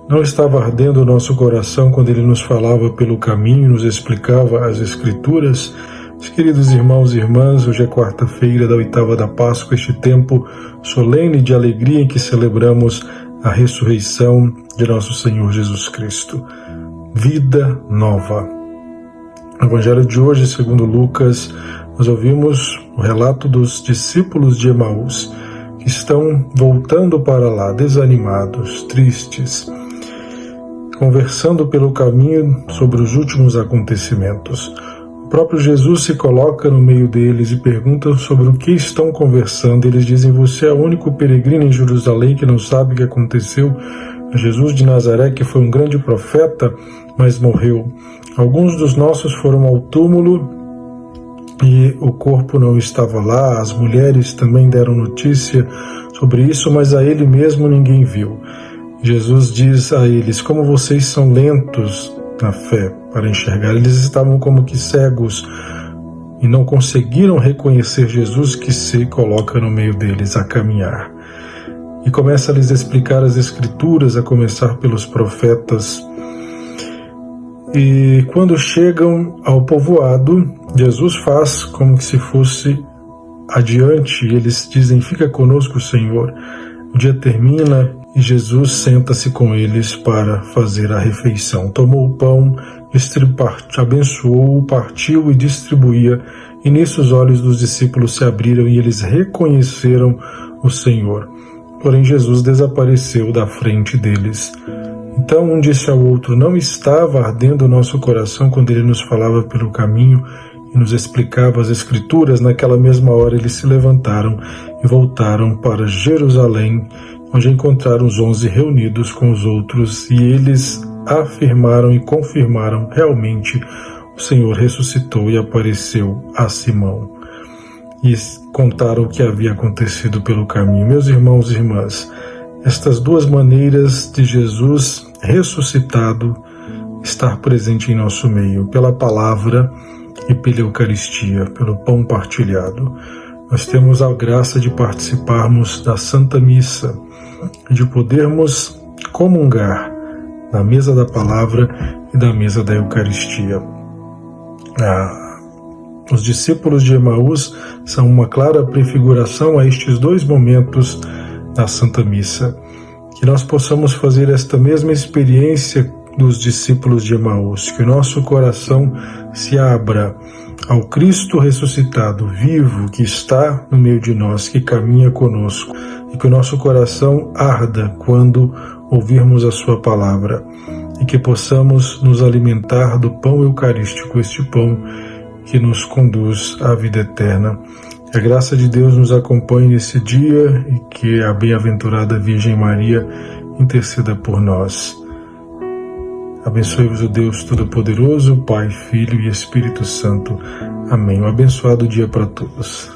Não estava ardendo o nosso coração quando ele nos falava pelo caminho, nos explicava as Escrituras? Meus queridos irmãos e irmãs, hoje é quarta-feira da oitava da Páscoa, este tempo solene de alegria em que celebramos a ressurreição de nosso Senhor Jesus Cristo. Vida nova. No Evangelho de hoje, segundo Lucas, nós ouvimos o relato dos discípulos de Emaús, que estão voltando para lá, desanimados, tristes, conversando pelo caminho sobre os últimos acontecimentos. O próprio Jesus se coloca no meio deles e pergunta sobre o que estão conversando. Eles dizem: você é o único peregrino em Jerusalém que não sabe o que aconteceu a Jesus de Nazaré, que foi um grande profeta, mas morreu. Alguns dos nossos foram ao túmulo e o corpo não estava lá. As mulheres também deram notícia sobre isso, mas a ele mesmo ninguém viu. Jesus diz a eles: como vocês são lentos na fé para enxergar. Eles estavam como que cegos e não conseguiram reconhecer Jesus, que se coloca no meio deles a caminhar. E começa a lhes explicar as Escrituras, a começar pelos profetas. E quando chegam ao povoado, Jesus faz como que se fosse adiante. Eles dizem: fica conosco, Senhor. O dia termina e Jesus senta-se com eles para fazer a refeição. Tomou o pão, abençoou-o, partiu e distribuía. E nisso os olhos dos discípulos se abriram e eles reconheceram o Senhor. Porém Jesus desapareceu da frente deles. Então um disse ao outro: não estava ardendo o nosso coração quando ele nos falava pelo caminho e nos explicava as Escrituras? Naquela mesma hora eles se levantaram e voltaram para Jerusalém, onde encontraram os 11 reunidos com os outros, e eles afirmaram e confirmaram: realmente o Senhor ressuscitou e apareceu a Simão. E contaram o que havia acontecido pelo caminho. Meus irmãos e irmãs, estas duas maneiras de Jesus ressuscitado estar presente em nosso meio, pela palavra e pela Eucaristia, pelo pão partilhado. Nós temos a graça de participarmos da Santa Missa, de podermos comungar na mesa da palavra e da mesa da Eucaristia. Os discípulos de Emaús são uma clara prefiguração a estes dois momentos da Santa Missa. Que nós possamos fazer esta mesma experiência dos discípulos de Emaús, que o nosso coração se abra ao Cristo ressuscitado, vivo, que está no meio de nós, que caminha conosco, e que o nosso coração arda quando ouvirmos a sua palavra, e que possamos nos alimentar do pão eucarístico, este pão que nos conduz à vida eterna. Que a graça de Deus nos acompanhe nesse dia e que a bem-aventurada Virgem Maria interceda por nós. Abençoe-vos o Deus Todo-Poderoso, Pai, Filho e Espírito Santo. Amém. Um abençoado dia para todos.